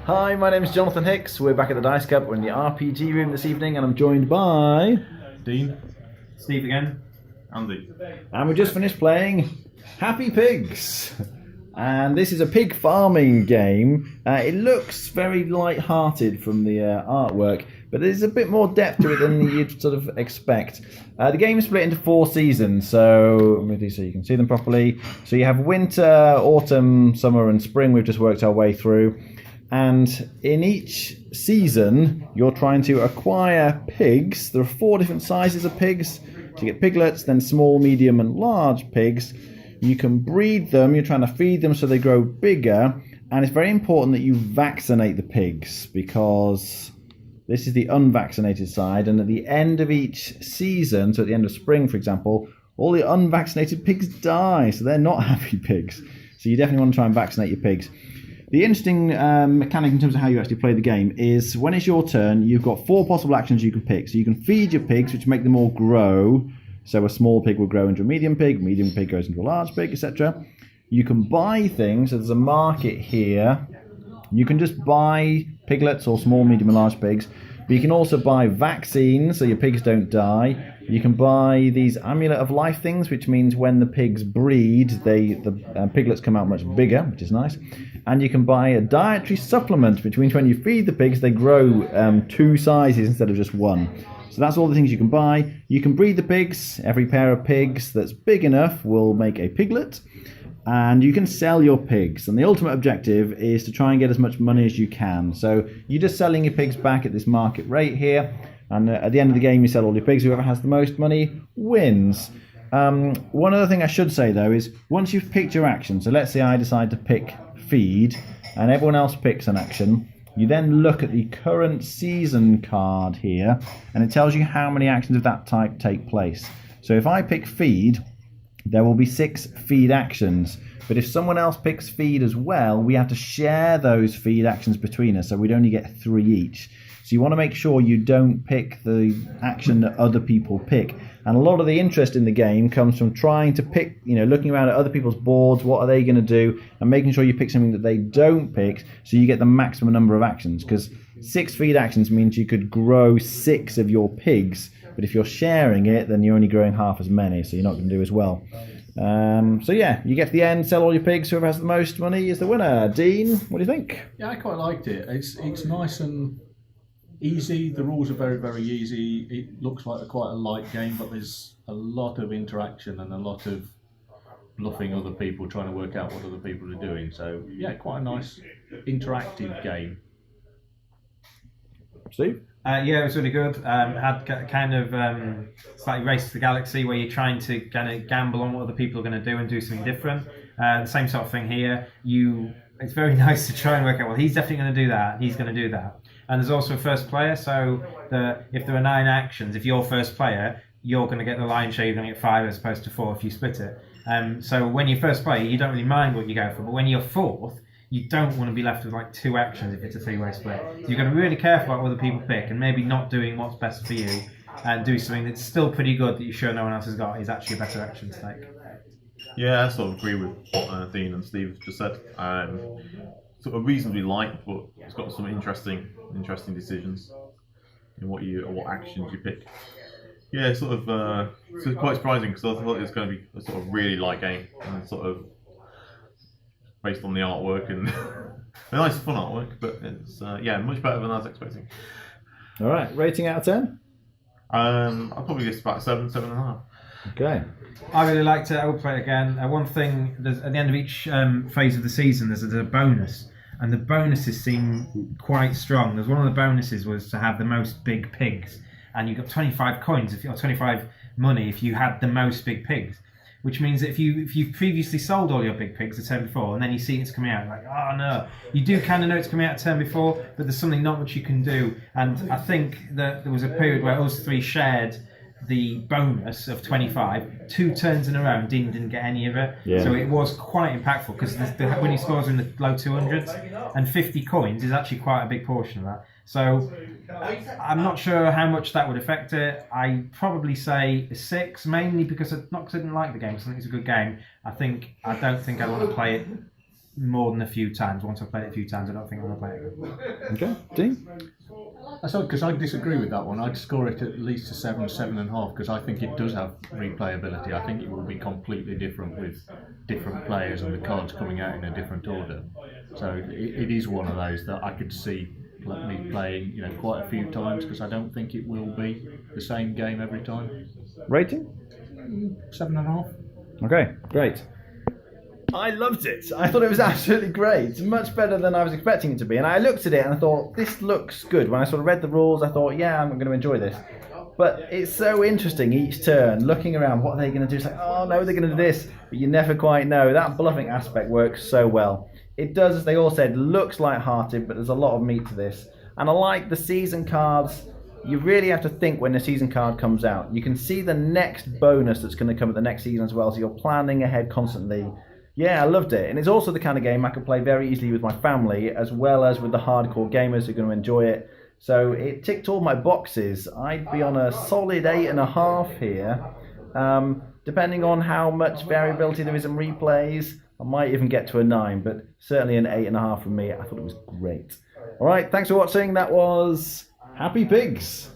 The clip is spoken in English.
Hi, my name is Jonathan Hicks. We're back at the Dice Cup. We're in the RPG room this evening, and I'm joined by Dean. Steve again. Andy. And we just finished playing Happy Pigs. And this is a pig farming game. It looks very light-hearted from the artwork, but there's a bit more depth to it than you'd sort of expect. The game is split into 4 seasons, so maybe so you can see them properly. So you have winter, autumn, summer, and spring. We've just worked our way through. And in each season, you're trying to acquire pigs. There are 4 different sizes of pigs. So you get piglets, then small, medium, and large pigs. You can breed them. You're trying to feed them so they grow bigger. And it's very important that you vaccinate the pigs, because this is the unvaccinated side. And at the end of each season, so at the end of spring, for example, all the unvaccinated pigs die. So they're not happy pigs. So you definitely want to try and vaccinate your pigs. The interesting mechanic in terms of how you actually play the game is when it's your turn, you've got 4 possible actions you can pick. So you can feed your pigs, which make them all grow. So a small pig will grow into a medium pig grows into a large pig, etc. You can buy things. So there's a market here. You can just buy piglets or small, medium, and large pigs. But you can also buy vaccines so your pigs don't die. You can buy these amulet of life things, which means when the pigs breed, the piglets come out much bigger, which is nice. And you can buy a dietary supplement, which means when you feed the pigs, they grow 2 sizes instead of just 1. So that's all the things you can buy. You can breed the pigs. Every pair of pigs that's big enough will make a piglet. And you can sell your pigs. And the ultimate objective is to try and get as much money as you can. So you're just selling your pigs back at this market rate here. And at the end of the game, you sell all your pigs. Whoever has the most money wins. One other thing I should say, though, is once you've picked your action, so let's say I decide to pick feed, and everyone else picks an action, you then look at the current season card here, and it tells you how many actions of that type take place. So if I pick feed, there will be 6 feed actions. But if someone else picks feed as well, we have to share those feed actions between us, so we'd only get 3 each. So you want to make sure you don't pick the action that other people pick. And a lot of the interest in the game comes from trying to pick, looking around at other people's boards, what are they going to do, and making sure you pick something that they don't pick so you get the maximum number of actions. Because 6 feed actions means you could grow 6 of your pigs, but if you're sharing it, then you're only growing half as many, so you're not going to do as well. So yeah, you get to the end, sell all your pigs, whoever has the most money is the winner. Dean, what do you think? Yeah, I quite liked it. It's nice and easy. The rules are very, very easy. It looks like quite a light game, but there's a lot of interaction and a lot of bluffing other people, trying to work out what other people are doing. So yeah, quite a nice interactive game. Steve? Yeah, it was really good. Had kind of slightly Race to the Galaxy, where you're trying to kind of gamble on what other people are going to do and do something different. The same sort of thing here. It's very nice to try and work out, well, he's definitely going to do that, he's going to do that. And there's also a first player, so if there are 9 actions, if you're first player, you're going to get the lion's share, you're going to get 5 as opposed to 4 if you split it. So when you're first player, you don't really mind what you go for, but when you're 4th, you don't want to be left with like 2 actions if it's a 3-way split. So you've got to be really careful about what other people pick and maybe not doing what's best for you and do something that's still pretty good that you're sure no one else has got is actually a better action to take. Yeah, I sort of agree with what Dean and Steve just said. Sort of reasonably light, but it's got some interesting decisions in what actions you pick. Yeah, so it's quite surprising because I thought it was going to be a sort of really light game and sort of based on the artwork and a nice fun artwork, but it's much better than I was expecting. All right, rating out of 10? I'll probably guess about 7.5. Okay. I really liked it. I will play it again. One thing, at the end of each phase of the season, there's a bonus, and the bonuses seem quite strong. There's one of the bonuses was to have the most big pigs, and you got 25 coins or 25 money if you had the most big pigs. Which means that if you've previously sold all your big pigs the turn before, and then you see it's coming out, like, oh no, you do kind of know it's coming out the turn before, but there's something not much you can do. And I think that there was a period where us 3 shared the bonus of 25 2 turns in a row, and Dean didn't get any of it. Yeah. So it was quite impactful because the winning scores are in the low 200s, and 50 coins is actually quite a big portion of that. So I'm not sure how much that would affect it. I probably say a 6, mainly because not because I didn't like the game. I think it's a good game. I don't think I want to play it more than a few times. Once I've played it a few times, I don't think I'm going to play it again. Okay, Dean? That's odd because I disagree with that one. I'd score it at least a 7, 7.5 because I think it does have replayability. I think it will be completely different with different players and the cards coming out in a different order. So it is one of those that I could see me playing, quite a few times because I don't think it will be the same game every time. Rating? 7.5. Okay, great. I loved it. I thought it was absolutely great. Much better than I was expecting it to be. And I looked at it and I thought, this looks good. When I sort of read the rules, I thought, yeah, I'm going to enjoy this. But it's so interesting each turn, looking around, what are they going to do? It's like, oh no, they're going to do this. But you never quite know. That bluffing aspect works so well. It does, as they all said, looks light-hearted, but there's a lot of meat to this. And I like the season cards. You really have to think when the season card comes out. You can see the next bonus that's going to come at the next season as well, so you're planning ahead constantly. Yeah, I loved it. And it's also the kind of game I could play very easily with my family, as well as with the hardcore gamers who are going to enjoy it. So it ticked all my boxes. I'd be on a solid 8.5 here. Depending on how much variability there is in replays, I might even get to a 9, but certainly an 8.5 from me. I thought it was great. All right, thanks for watching. That was Happy Pigs.